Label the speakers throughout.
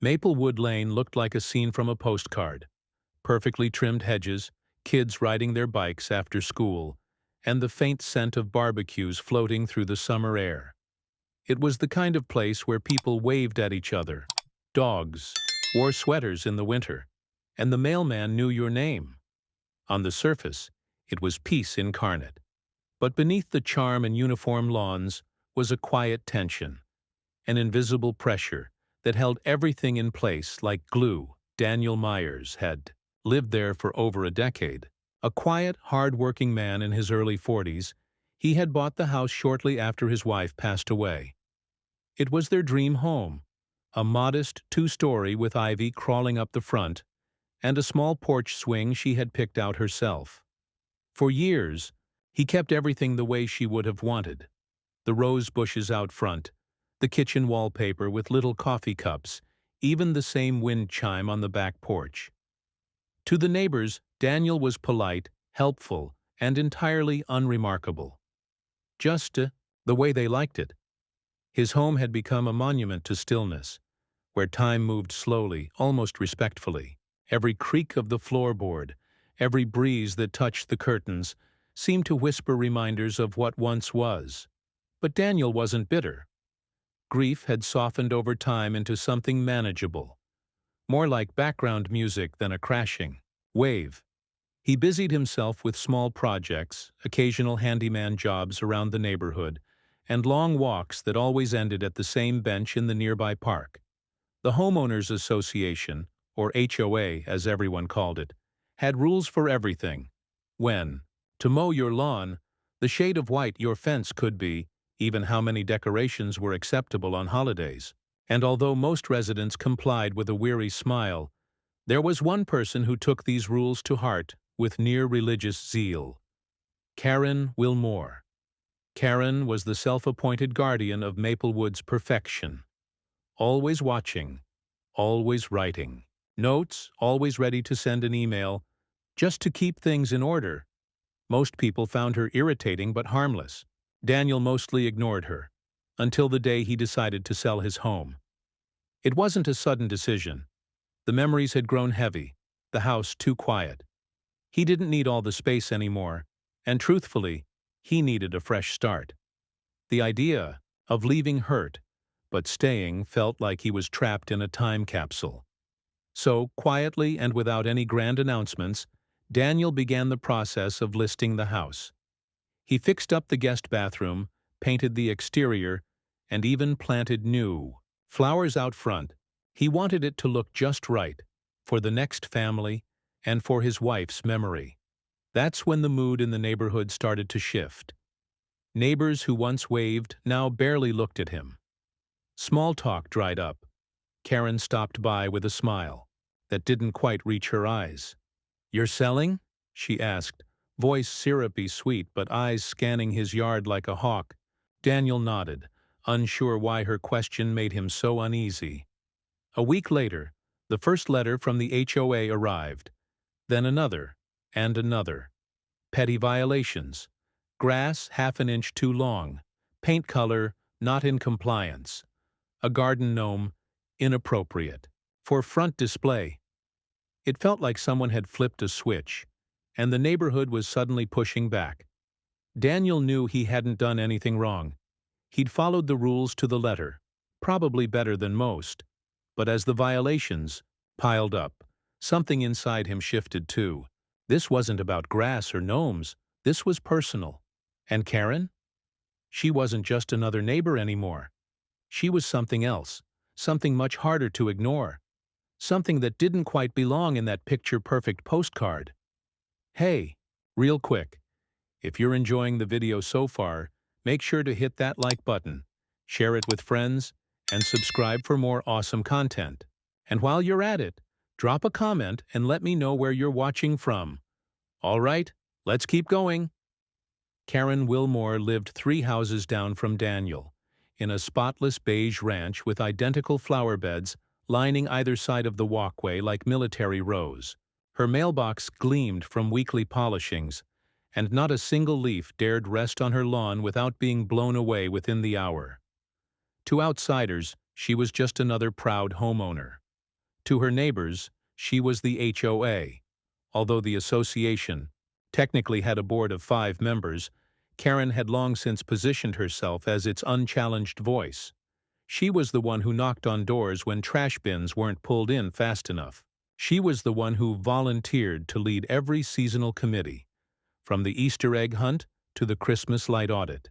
Speaker 1: Maplewood Lane looked like a scene from a postcard. Perfectly trimmed hedges, kids riding their bikes after school, and the faint scent of barbecues floating through the summer air. It was the kind of place where people waved at each other, dogs, wore sweaters in the winter, and the mailman knew your name. On the surface, it was peace incarnate. But beneath the charm and uniform lawns was a quiet tension, an invisible pressure that held everything in place like glue. Daniel Myers had lived there for over a decade. A quiet, hard-working man in his early 40s, he had bought the house shortly after his wife passed away. It was their dream home, a modest two-story with ivy crawling up the front, and a small porch swing she had picked out herself. For years, he kept everything the way she would have wanted. The rose bushes out front, the kitchen wallpaper with little coffee cups, even the same wind chime on the back porch. To the neighbors, Daniel was polite, helpful, and entirely unremarkable. Just the way they liked it. His home had become a monument to stillness, where time moved slowly, almost respectfully. Every creak of the floorboard, every breeze that touched the curtains, seemed to whisper reminders of what once was. But Daniel wasn't bitter. Grief had softened over time into something manageable, more like background music than a crashing wave. He busied himself with small projects, occasional handyman jobs around the neighborhood, and long walks that always ended at the same bench in the nearby park. The Homeowners Association, or HOA as everyone called it, had rules for everything. When to mow your lawn, the shade of white your fence could be, even how many decorations were acceptable on holidays. And although most residents complied with a weary smile, there was one person who took these rules to heart with near-religious zeal. Karen Wilmore. Karen was the self-appointed guardian of Maplewood's perfection. Always watching, always writing. Notes, always ready to send an email, just to keep things in order. Most people found her irritating but harmless. Daniel mostly ignored her, until the day he decided to sell his home. It wasn't a sudden decision. The memories had grown heavy, the house too quiet. He didn't need all the space anymore, and truthfully, he needed a fresh start. The idea of leaving hurt, but staying felt like he was trapped in a time capsule. So, quietly and without any grand announcements, Daniel began the process of listing the house. He fixed up the guest bathroom, painted the exterior, and even planted new flowers out front. He wanted it to look just right, for the next family and for his wife's memory. That's when the mood in the neighborhood started to shift. Neighbors who once waved now barely looked at him. Small talk dried up. Karen stopped by with a smile that didn't quite reach her eyes. "You're selling?" she asked, voice syrupy sweet but eyes scanning his yard like a hawk. Daniel nodded, unsure why her question made him so uneasy. A week later, the first letter from the HOA arrived, then another, and another. Petty violations. Grass half an inch too long. Paint color not in compliance. A garden gnome inappropriate. For front display. It felt like someone had flipped a switch, and the neighborhood was suddenly pushing back. Daniel knew he hadn't done anything wrong. He'd followed the rules to the letter, probably better than most. But as the violations piled up, something inside him shifted too. This wasn't about grass or gnomes. This was personal. And Karen? She wasn't just another neighbor anymore. She was something else, something much harder to ignore. Something that didn't quite belong in that picture-perfect postcard. Hey, real quick, if you're enjoying the video so far, make sure to hit that like button, share it with friends, and subscribe for more awesome content. And while you're at it, drop a comment and let me know where you're watching from. All right, let's keep going. Karen Wilmore lived 3 houses down from Daniel, in a spotless beige ranch with identical flower beds lining either side of the walkway like military rows. Her mailbox gleamed from weekly polishings, and not a single leaf dared rest on her lawn without being blown away within the hour. To outsiders, she was just another proud homeowner. To her neighbors, she was the HOA. Although the association technically had a board of 5 members, Karen had long since positioned herself as its unchallenged voice. She was the one who knocked on doors when trash bins weren't pulled in fast enough. She was the one who volunteered to lead every seasonal committee, from the Easter egg hunt to the Christmas light audit.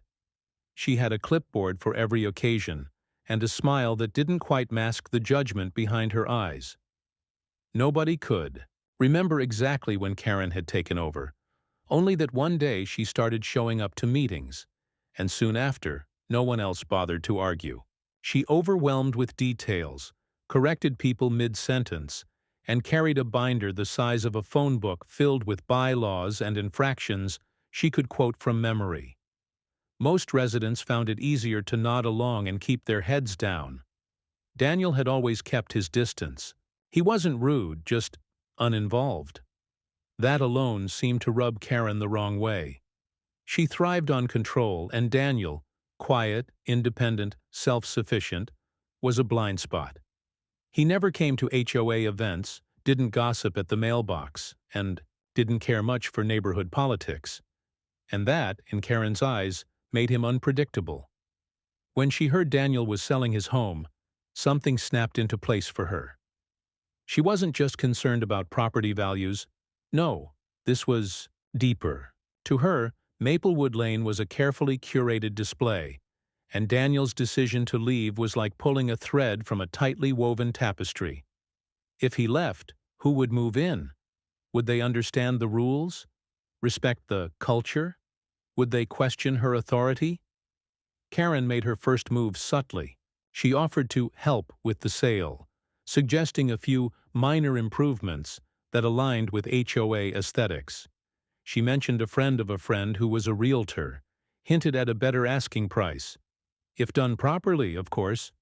Speaker 1: She had a clipboard for every occasion, and a smile that didn't quite mask the judgment behind her eyes. Nobody could remember exactly when Karen had taken over, only that one day she started showing up to meetings, and soon after, no one else bothered to argue. She overwhelmed with details, corrected people mid-sentence, and carried a binder the size of a phone book filled with bylaws and infractions she could quote from memory. Most residents found it easier to nod along and keep their heads down. Daniel had always kept his distance. He wasn't rude, just uninvolved. That alone seemed to rub Karen the wrong way. She thrived on control, and Daniel, quiet, independent, self-sufficient, was a blind spot. He never came to HOA events, didn't gossip at the mailbox, and didn't care much for neighborhood politics. And that, in Karen's eyes, made him unpredictable. When she heard Daniel was selling his home, something snapped into place for her. She wasn't just concerned about property values. No, this was deeper. To her, Maplewood Lane was a carefully curated display, and Daniel's decision to leave was like pulling a thread from a tightly woven tapestry. If he left, who would move in? Would they understand the rules? Respect the culture? Would they question her authority? Karen made her first move subtly. She offered to help with the sale, suggesting a few minor improvements that aligned with HOA aesthetics. She mentioned a friend of a friend who was a realtor, hinted at a better asking price. If done properly, of course.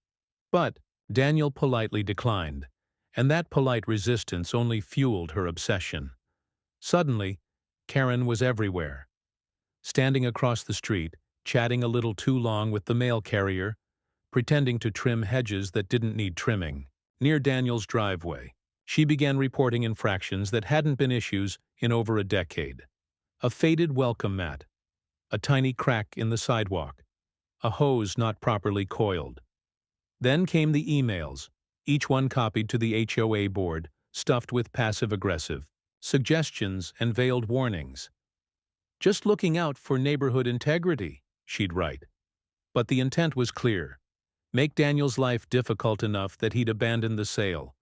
Speaker 1: But Daniel politely declined, and that polite resistance only fueled her obsession. Suddenly, Karen was everywhere. Standing across the street, chatting a little too long with the mail carrier, pretending to trim hedges that didn't need trimming. Near Daniel's driveway, she began reporting infractions that hadn't been issues in over a decade. A faded welcome mat, a tiny crack in the sidewalk, a hose not properly coiled. Then came the emails, each one copied to the HOA board, stuffed with passive-aggressive suggestions and veiled warnings. Just looking out for neighborhood integrity, she'd write. But the intent was clear. Make Daniel's life difficult enough that he'd abandon the sale,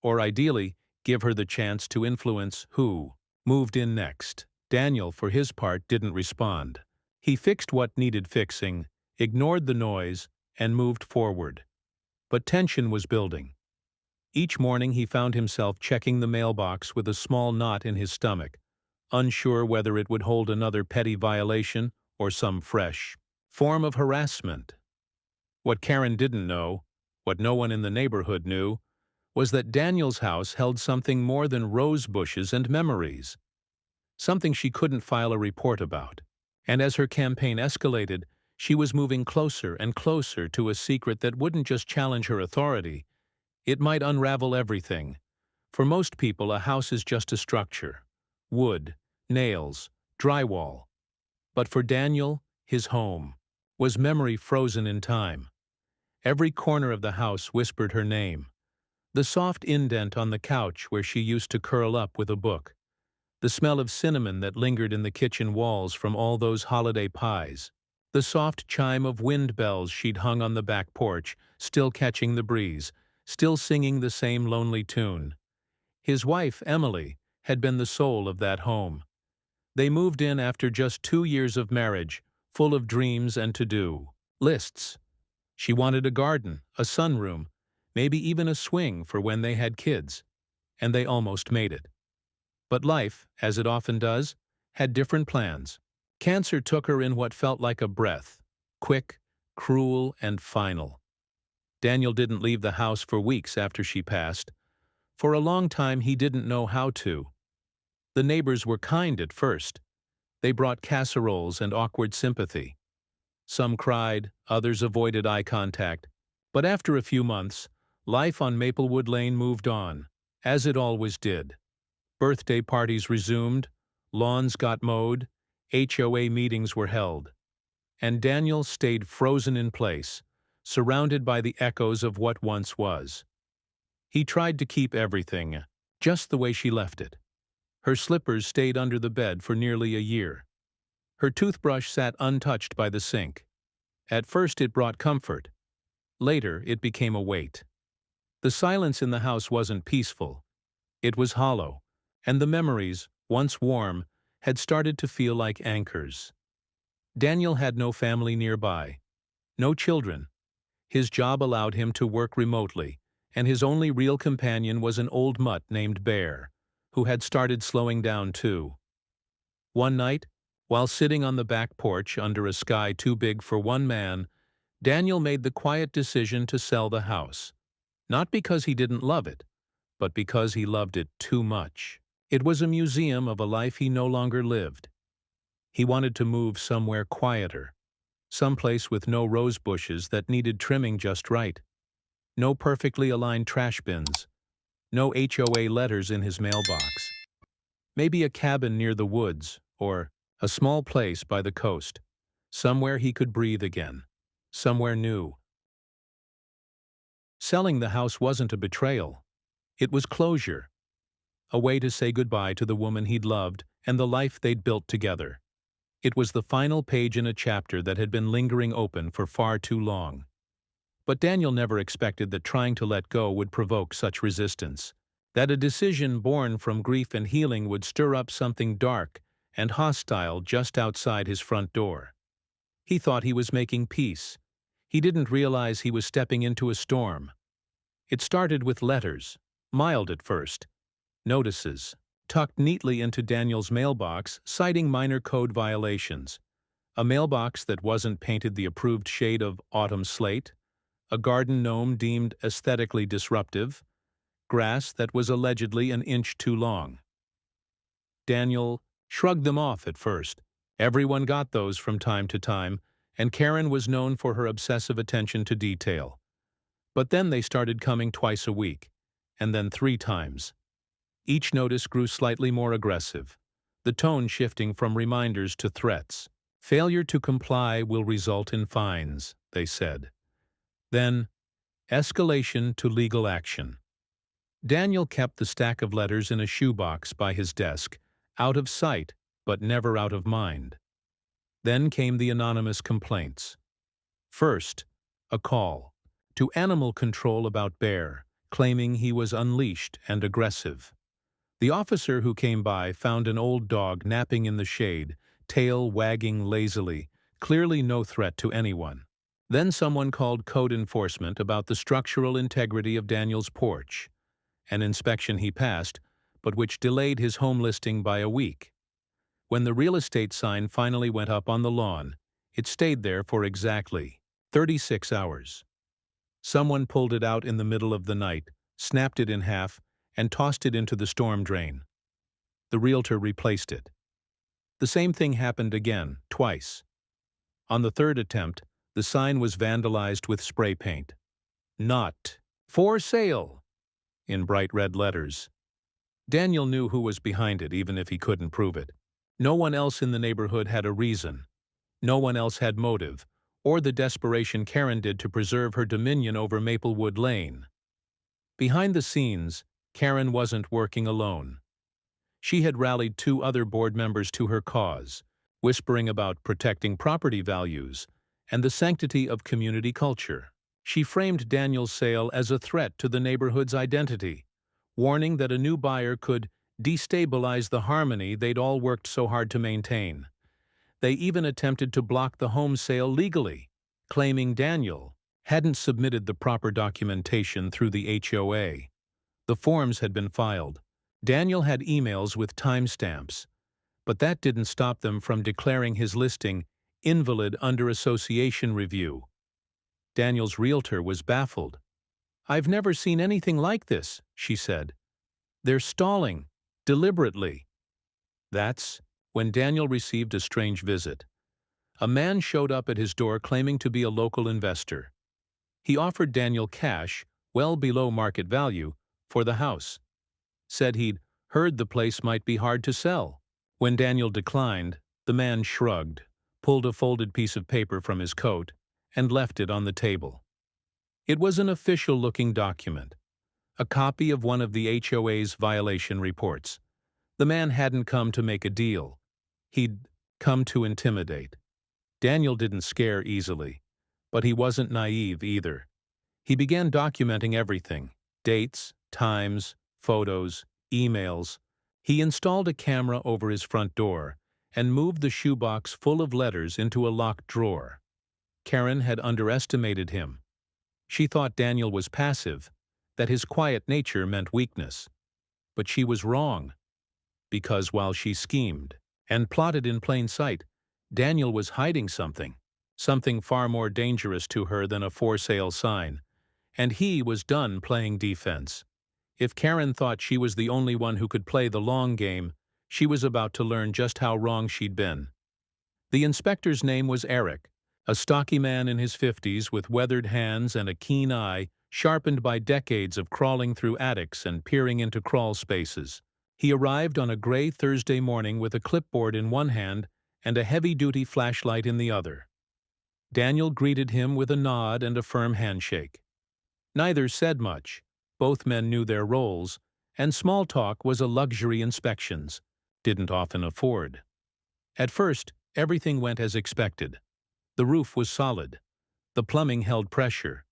Speaker 1: or ideally, give her the chance to influence who moved in next. Daniel, for his part, didn't respond. He fixed what needed fixing, ignored the noise, and moved forward. But tension was building. Each morning he found himself checking the mailbox with a small knot in his stomach, unsure whether it would hold another petty violation or some fresh form of harassment. What Karen didn't know, what no one in the neighborhood knew, was that Daniel's house held something more than rose bushes and memories. Something she couldn't file a report about. And as her campaign escalated, she was moving closer and closer to a secret that wouldn't just challenge her authority, it might unravel everything. For most people, a house is just a structure. Wood, nails, drywall. But for Daniel, his home was memory frozen in time. Every corner of the house whispered her name. The soft indent on the couch where she used to curl up with a book. The smell of cinnamon that lingered in the kitchen walls from all those holiday pies. The soft chime of wind bells she'd hung on the back porch, still catching the breeze, still singing the same lonely tune. His wife, Emily, had been the soul of that home. They moved in after just 2 years of marriage, full of dreams and to-do lists. She wanted a garden, a sunroom, maybe even a swing for when they had kids, and they almost made it. But life, as it often does, had different plans. Cancer took her in what felt like a breath, quick, cruel, and final. Daniel didn't leave the house for weeks after she passed. For a long time he didn't know how to. The neighbors were kind at first. They brought casseroles and awkward sympathy. Some cried, others avoided eye contact. But after a few months, Life on Maplewood Lane moved on, as it always did. Birthday parties resumed, lawns got mowed, HOA meetings were held, and Daniel stayed frozen in place, surrounded by the echoes of what once was. He tried to keep everything just the way she left it. Her slippers stayed under the bed for nearly a year. Her toothbrush sat untouched by the sink. At first it brought comfort. Later it became a weight. The silence in the house wasn't peaceful. It was hollow, and the memories, once warm, had started to feel like anchors. Daniel had no family nearby, no children. His job allowed him to work remotely, and his only real companion was an old mutt named Bear, who had started slowing down too. One night, while sitting on the back porch under a sky too big for one man, Daniel made the quiet decision to sell the house. Not because he didn't love it, but because he loved it too much. It was a museum of a life he no longer lived. He wanted to move somewhere quieter, someplace with no rose bushes that needed trimming just right, no perfectly aligned trash bins, no HOA letters in his mailbox. Maybe a cabin near the woods, or a small place by the coast, somewhere he could breathe again, somewhere new. Selling the house wasn't a betrayal. It was closure, a way to say goodbye to the woman he'd loved and the life they'd built together. It was the final page in a chapter that had been lingering open for far too long. But Daniel never expected that trying to let go would provoke such resistance, that a decision born from grief and healing would stir up something dark and hostile just outside his front door. He thought he was making peace. He didn't realize he was stepping into a storm. It started with letters, mild at first, notices, tucked neatly into Daniel's mailbox, citing minor code violations. A mailbox that wasn't painted the approved shade of autumn slate, a garden gnome deemed aesthetically disruptive, grass that was allegedly an inch too long. Daniel shrugged them off at first. Everyone got those from time to time, and Karen was known for her obsessive attention to detail. But then they started coming twice a week, and then 3 times. Each notice grew slightly more aggressive, the tone shifting from reminders to threats. Failure to comply will result in fines, they said. Then, escalation to legal action. Daniel kept the stack of letters in a shoebox by his desk, out of sight, but never out of mind. Then came the anonymous complaints. First, a call to animal control about Bear, claiming he was unleashed and aggressive. The officer who came by found an old dog napping in the shade, tail wagging lazily, clearly no threat to anyone. Then someone called code enforcement about the structural integrity of Daniel's porch, an inspection he passed, but which delayed his home listing by a week. When the real estate sign finally went up on the lawn, it stayed there for exactly 36 hours. Someone pulled it out in the middle of the night, snapped it in half, and tossed it into the storm drain. The realtor replaced it. The same thing happened again, twice. On the 3rd attempt, the sign was vandalized with spray paint. Not for sale, in bright red letters. Daniel knew who was behind it, even if he couldn't prove it. No one else in the neighborhood had a reason. No one else had motive, or the desperation Karen did to preserve her dominion over Maplewood Lane. Behind the scenes, Karen wasn't working alone. She had rallied 2 other board members to her cause, whispering about protecting property values and the sanctity of community culture. She framed Daniel's sale as a threat to the neighborhood's identity, warning that a new buyer could destabilize the harmony they'd all worked so hard to maintain. They even attempted to block the home sale legally, claiming Daniel hadn't submitted the proper documentation through the HOA. The forms had been filed. Daniel had emails with timestamps, but that didn't stop them from declaring his listing invalid under association review. Daniel's realtor was baffled. "I've never seen anything like this," she said. "They're stalling, deliberately." That's when Daniel received a strange visit. A man showed up at his door claiming to be a local investor. He offered Daniel cash, well below market value, for the house. Said he'd heard the place might be hard to sell. When Daniel declined, the man shrugged, pulled a folded piece of paper from his coat, and left it on the table. It was an official-looking document, a copy of one of the HOA's violation reports. The man hadn't come to make a deal. He'd come to intimidate. Daniel didn't scare easily, but he wasn't naive either. He began documenting everything: dates, times, photos, emails. He installed a camera over his front door and moved the shoebox full of letters into a locked drawer. Karen had underestimated him. She thought Daniel was passive, that his quiet nature meant weakness. But she was wrong, because while she schemed and plotted in plain sight, Daniel was hiding something far more dangerous to her than a for sale sign, and he was done playing defense. If Karen thought she was the only one who could play the long game, she was about to learn just how wrong she'd been. The inspector's name was Eric, a stocky man in his 50s with weathered hands and a keen eye sharpened by decades of crawling through attics and peering into crawl spaces. He arrived on a gray Thursday morning with a clipboard in one hand and a heavy-duty flashlight in the other. Daniel greeted him with a nod and a firm handshake. Neither said much. Both men knew their roles, and small talk was a luxury inspections didn't often afford. At first, everything went as expected. The roof was solid. The plumbing held pressure.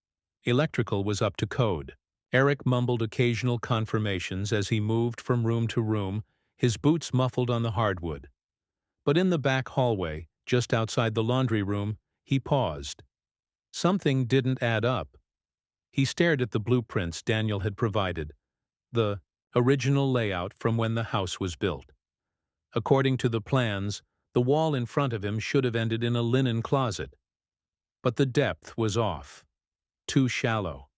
Speaker 1: Electrical was up to code. Eric mumbled occasional confirmations as he moved from room to room, his boots muffled on the hardwood. But in the back hallway, just outside the laundry room, he paused. Something didn't add up. He stared at the blueprints Daniel had provided, the original layout from when the house was built. According to the plans, the wall in front of him should have ended in a linen closet. But the depth was off, too shallow.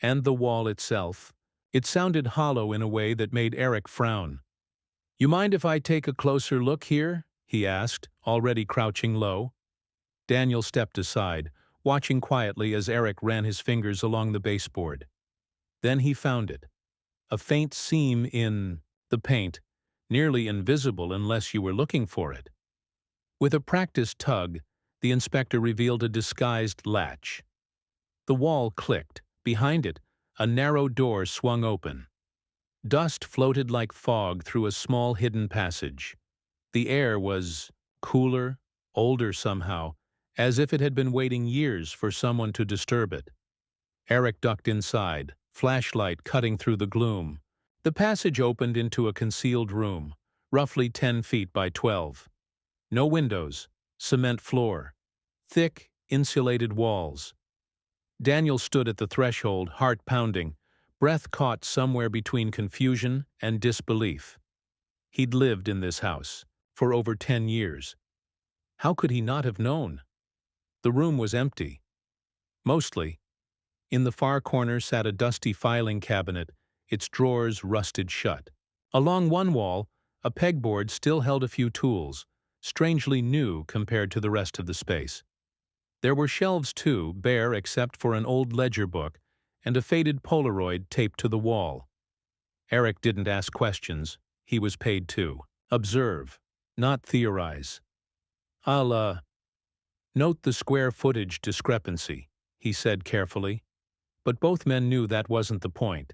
Speaker 1: And the wall itself, it sounded hollow in a way that made Eric frown. "You mind if I take a closer look here?" he asked, already crouching low. Daniel stepped aside, watching quietly as Eric ran his fingers along the baseboard. Then he found it. A faint seam in the paint, nearly invisible unless you were looking for it. With a practiced tug, the inspector revealed a disguised latch. The wall clicked. Behind it, a narrow door swung open. Dust floated like fog through a small hidden passage. The air was cooler, older somehow, as if it had been waiting years for someone to disturb it. Eric ducked inside, flashlight cutting through the gloom. The passage opened into a concealed room, roughly 10 feet by 12. No windows, cement floor, thick, insulated walls. Daniel stood at the threshold, heart pounding, breath caught somewhere between confusion and disbelief. He'd lived in this house for over 10 years. How could he not have known? The room was empty. Mostly. In the far corner sat a dusty filing cabinet, its drawers rusted shut. Along one wall, a pegboard still held a few tools, strangely new compared to the rest of the space. There were shelves too, bare except for an old ledger book and a faded Polaroid taped to the wall. Eric didn't ask questions. He was paid to observe, not theorize. "I'll, note the square footage discrepancy," he said carefully. But both men knew that wasn't the point.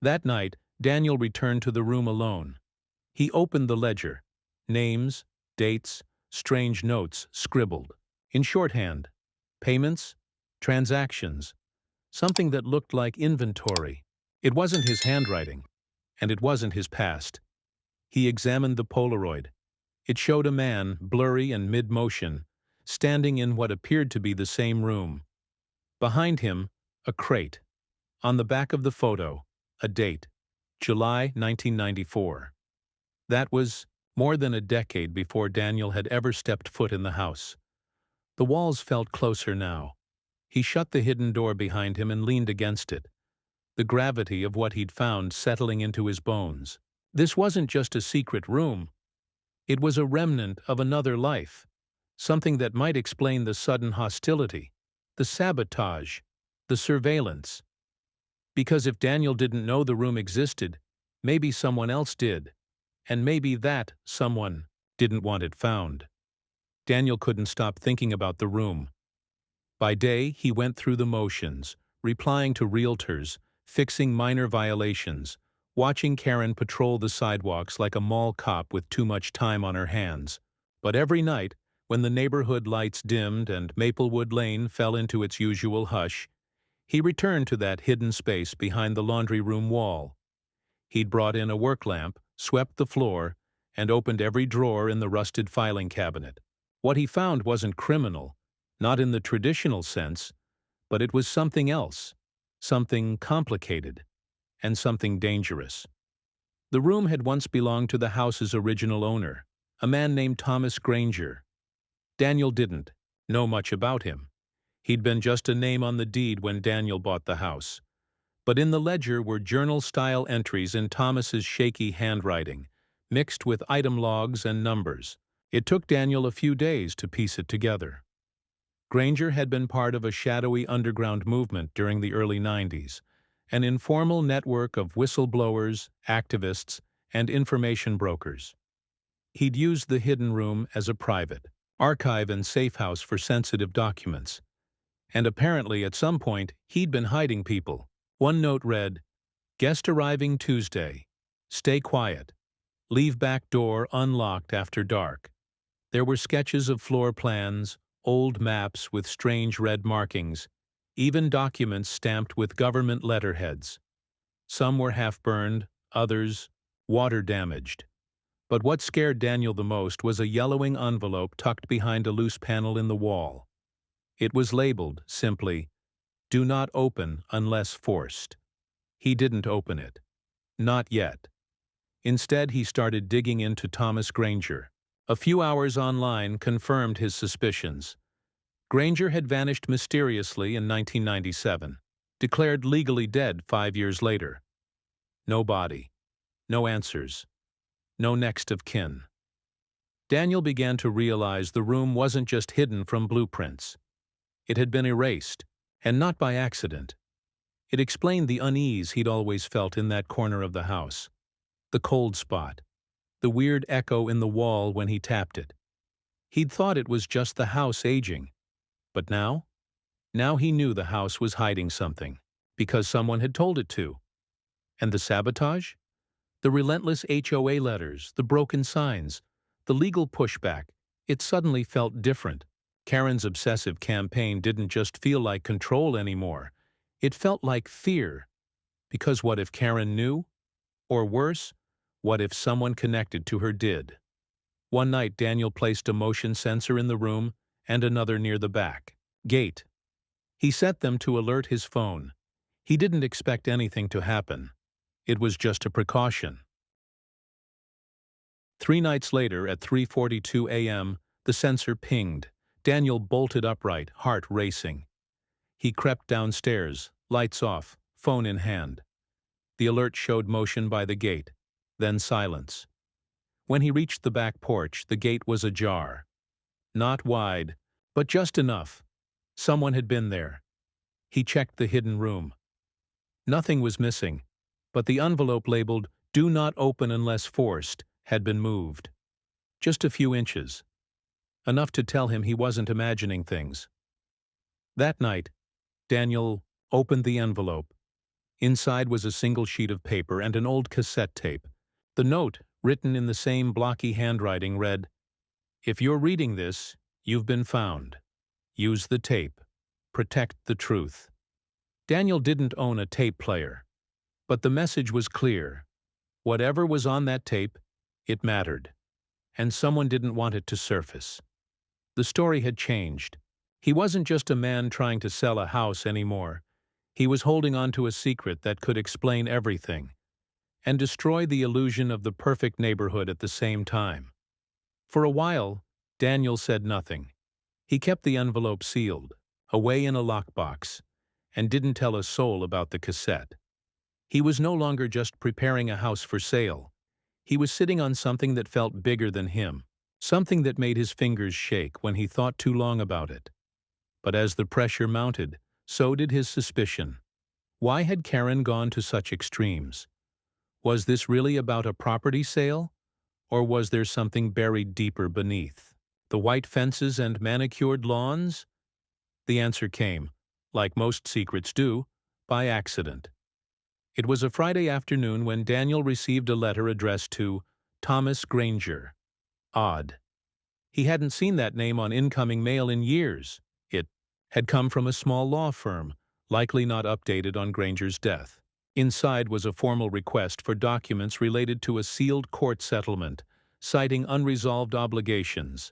Speaker 1: That night, Daniel returned to the room alone. He opened the ledger. Names, dates, strange notes scribbled. In shorthand, payments, transactions, something that looked like inventory. It wasn't his handwriting, and it wasn't his past. He examined the Polaroid. It showed a man, blurry and mid-motion, standing in what appeared to be the same room. Behind him, a crate. On the back of the photo, a date, July 1994. That was more than a decade before Daniel had ever stepped foot in the house. The walls felt closer now. He shut the hidden door behind him and leaned against it, the gravity of what he'd found settling into his bones. This wasn't just a secret room. It was a remnant of another life, something that might explain the sudden hostility, the sabotage, the surveillance. Because if Daniel didn't know the room existed, maybe someone else did, and maybe that someone didn't want it found. Daniel couldn't stop thinking about the room. By day, he went through the motions, replying to realtors, fixing minor violations, watching Karen patrol the sidewalks like a mall cop with too much time on her hands. But every night, when the neighborhood lights dimmed and Maplewood Lane fell into its usual hush, he returned to that hidden space behind the laundry room wall. He'd brought in a work lamp, swept the floor, and opened every drawer in the rusted filing cabinet. What he found wasn't criminal, not in the traditional sense, but it was something else, something complicated, and something dangerous. The room had once belonged to the house's original owner, a man named Thomas Granger. Daniel didn't know much about him. He'd been just a name on the deed when Daniel bought the house. But in the ledger were journal-style entries in Thomas's shaky handwriting, mixed with item logs and numbers. It took Daniel a few days to piece it together. Granger had been part of a shadowy underground movement during the early 90s, an informal network of whistleblowers, activists, and information brokers. He'd used the hidden room as a private archive and safe house for sensitive documents. And apparently at some point, he'd been hiding people. One note read, "Guest arriving Tuesday. Stay quiet. Leave back door unlocked after dark." There were sketches of floor plans, old maps with strange red markings, even documents stamped with government letterheads. Some were half-burned, others water-damaged. But what scared Daniel the most was a yellowing envelope tucked behind a loose panel in the wall. It was labeled, simply, "Do not open unless forced." He didn't open it. Not yet. Instead, he started digging into Thomas Granger. A few hours online confirmed his suspicions. Granger had vanished mysteriously in 1997, declared legally dead 5 years later. No body. No answers. No next of kin. Daniel began to realize the room wasn't just hidden from blueprints. It had been erased, and not by accident. It explained the unease he'd always felt in that corner of the house. The cold spot. The weird echo in the wall when he tapped it. He'd thought it was just the house aging. But now? Now he knew the house was hiding something, because someone had told it to. And the sabotage? The relentless HOA letters, the broken signs, the legal pushback. It suddenly felt different. Karen's obsessive campaign didn't just feel like control anymore. It felt like fear. Because what if Karen knew? Or worse, what if someone connected to her did? One night Daniel placed a motion sensor in the room and another near the back gate. He set them to alert his phone. He didn't expect anything to happen. It was just a precaution. 3 nights later, at 3:42 a.m., the sensor pinged. Daniel bolted upright, heart racing. He crept downstairs, lights off, phone in hand. The alert showed motion by the gate, then silence. When he reached the back porch, the gate was ajar. Not wide, but just enough. Someone had been there. He checked the hidden room. Nothing was missing, but the envelope labeled "Do not open unless forced" had been moved. Just a few inches. Enough to tell him he wasn't imagining things. That night, Daniel opened the envelope. Inside was a single sheet of paper and an old cassette tape. The note, written in the same blocky handwriting, read, "If you're reading this, you've been found. Use the tape. Protect the truth." Daniel didn't own a tape player, but the message was clear. Whatever was on that tape, it mattered, and someone didn't want it to surface. The story had changed. He wasn't just a man trying to sell a house anymore. He was holding on to a secret that could explain everything, and destroy the illusion of the perfect neighborhood at the same time. For a while, Daniel said nothing. He kept the envelope sealed, away in a lockbox, and didn't tell a soul about the cassette. He was no longer just preparing a house for sale. He was sitting on something that felt bigger than him, something that made his fingers shake when he thought too long about it. But as the pressure mounted, so did his suspicion. Why had Karen gone to such extremes? Was this really about a property sale? Or was there something buried deeper beneath? The white fences and manicured lawns? The answer came, like most secrets do, by accident. It was a Friday afternoon when Daniel received a letter addressed to Thomas Granger. Odd. He hadn't seen that name on incoming mail in years. It had come from a small law firm, likely not updated on Granger's death. Inside was a formal request for documents related to a sealed court settlement, citing unresolved obligations.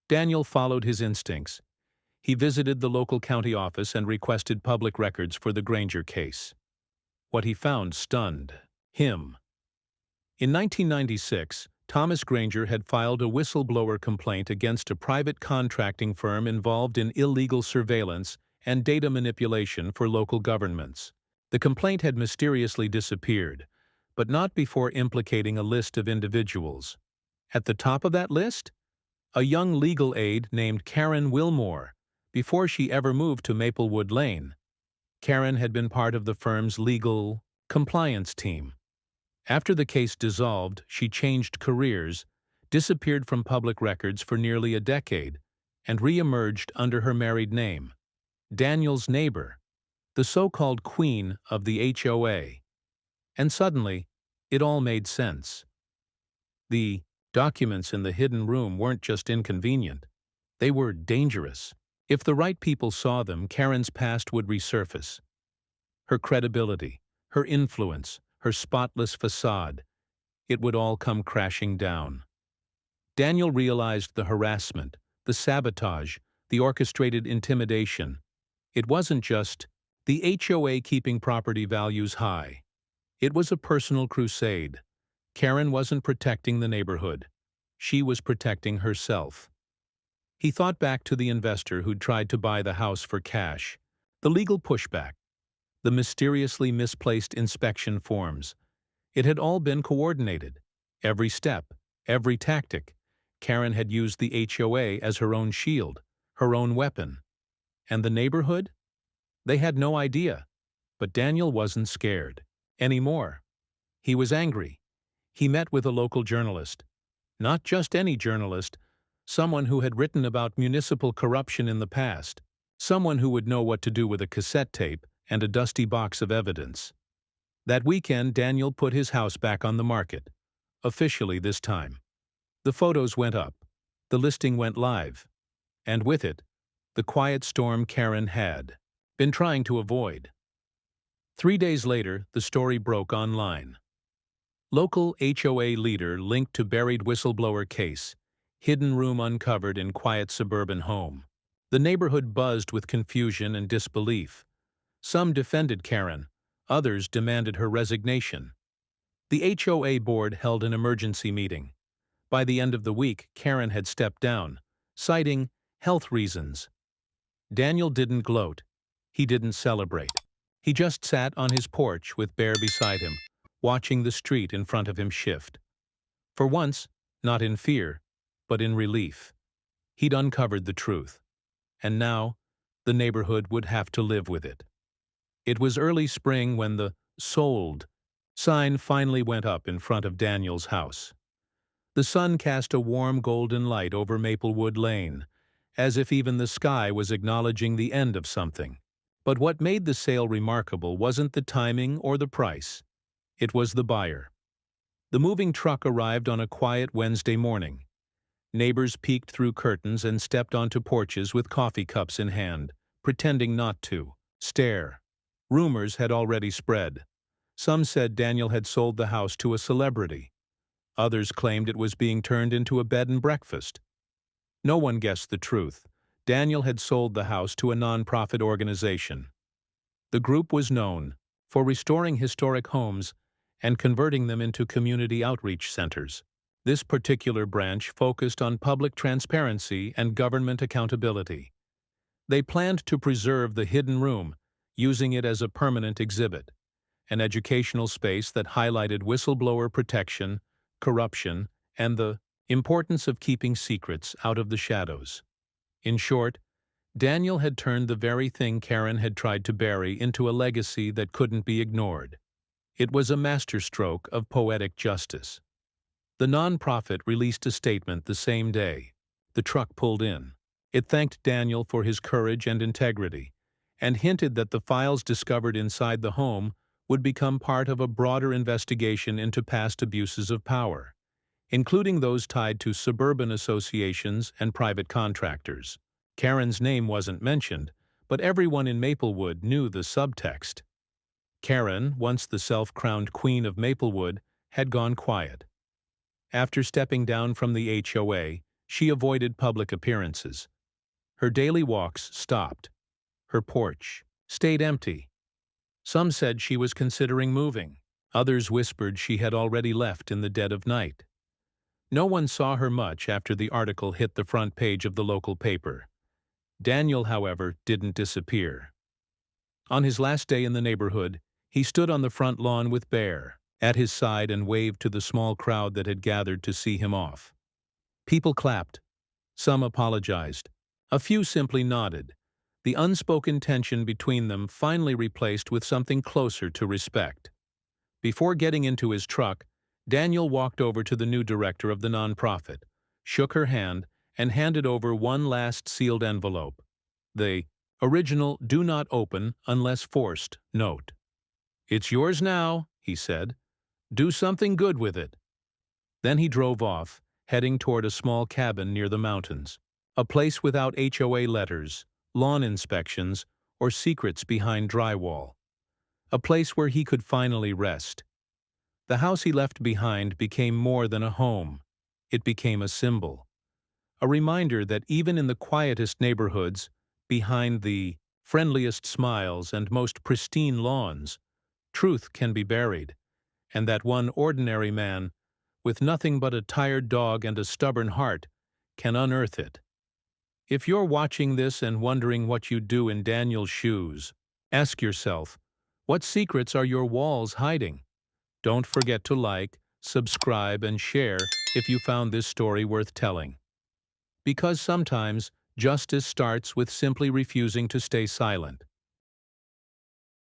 Speaker 1: Daniel followed his instincts. He visited the local county office and requested public records for the Granger case. What he found stunned him. In 1996, Thomas Granger had filed a whistleblower complaint against a private contracting firm involved in illegal surveillance and data manipulation for local governments. The complaint had mysteriously disappeared, but not before implicating a list of individuals. At the top of that list? A young legal aide named Karen Wilmore, before she ever moved to Maplewood Lane. Karen had been part of the firm's legal compliance team. After the case dissolved, she changed careers, disappeared from public records for nearly a decade, and re-emerged under her married name, Daniel's neighbor, the so-called queen of the HOA. And suddenly, it all made sense. The documents in the hidden room weren't just inconvenient. They were dangerous. If the right people saw them, Karen's past would resurface. Her credibility, her influence, her spotless facade, it would all come crashing down. Daniel realized the harassment, the sabotage, the orchestrated intimidation. It wasn't just the HOA keeping property values high. It was a personal crusade. Karen wasn't protecting the neighborhood. She was protecting herself. He thought back to the investor who'd tried to buy the house for cash, the legal pushback, the mysteriously misplaced inspection forms. It had all been coordinated. Every step, every tactic. Karen had used the HOA as her own shield, her own weapon. And the neighborhood? They had no idea. But Daniel wasn't scared anymore. He was angry. He met with a local journalist. Not just any journalist, someone who had written about municipal corruption in the past, someone who would know what to do with a cassette tape and a dusty box of evidence. That weekend, Daniel put his house back on the market, officially this time. The photos went up, the listing went live, and with it, the quiet storm Karen had been trying to avoid. 3 days later, the story broke online. Local HOA leader linked to buried whistleblower case, hidden room uncovered in quiet suburban home. The neighborhood buzzed with confusion and disbelief. Some defended Karen, others demanded her resignation. The HOA board held an emergency meeting. By the end of the week, Karen had stepped down, citing health reasons. Daniel didn't gloat. He didn't celebrate. He just sat on his porch with Bear beside him, watching the street in front of him shift. For once, not in fear, but in relief. He'd uncovered the truth. And now, the neighborhood would have to live with it. It was early spring when the "sold" sign finally went up in front of Daniel's house. The sun cast a warm golden light over Maplewood Lane, as if even the sky was acknowledging the end of something. But what made the sale remarkable wasn't the timing or the price. It was the buyer. The moving truck arrived on a quiet Wednesday morning. Neighbors peeked through curtains and stepped onto porches with coffee cups in hand, pretending not to stare. Rumors had already spread. Some said Daniel had sold the house to a celebrity. Others claimed it was being turned into a bed and breakfast. No one guessed the truth. Daniel had sold the house to a non-profit organization. The group was known for restoring historic homes and converting them into community outreach centers. This particular branch focused on public transparency and government accountability. They planned to preserve the hidden room, using it as a permanent exhibit, an educational space that highlighted whistleblower protection, corruption, and the importance of keeping secrets out of the shadows. In short, Daniel had turned the very thing Karen had tried to bury into a legacy that couldn't be ignored. It was a masterstroke of poetic justice. The nonprofit released a statement the same day. The truck pulled in. It thanked Daniel for his courage and integrity, and hinted that the files discovered inside the home would become part of a broader investigation into past abuses of power, including those tied to suburban associations and private contractors. Karen's name wasn't mentioned, but everyone in Maplewood knew the subtext. Karen, once the self-crowned queen of Maplewood, had gone quiet. After stepping down from the HOA, she avoided public appearances. Her daily walks stopped. Her porch stayed empty. Some said she was considering moving. Others whispered she had already left in the dead of night. No one saw her much after the article hit the front page of the local paper. Daniel, however, didn't disappear. On his last day in the neighborhood, he stood on the front lawn with Bear at his side and waved to the small crowd that had gathered to see him off. People clapped. Some apologized. A few simply nodded, the unspoken tension between them finally replaced with something closer to respect. Before getting into his truck, Daniel walked over to the new director of the nonprofit, shook her hand, and handed over one last sealed envelope. The original "Do not open unless forced" note. "It's yours now," he said. "Do something good with it." Then he drove off, heading toward a small cabin near the mountains, a place without HOA letters, lawn inspections, or secrets behind drywall. A place where he could finally rest. The house he left behind became more than a home. It became a symbol. A reminder that even in the quietest neighborhoods, behind the friendliest smiles and most pristine lawns, truth can be buried, and that one ordinary man, with nothing but a tired dog and a stubborn heart, can unearth it. If you're watching this and wondering what you'd do in Daniel's shoes, ask yourself, what secrets are your walls hiding? Don't forget to like, subscribe, and share if you found this story worth telling. Because sometimes justice starts with simply refusing to stay silent.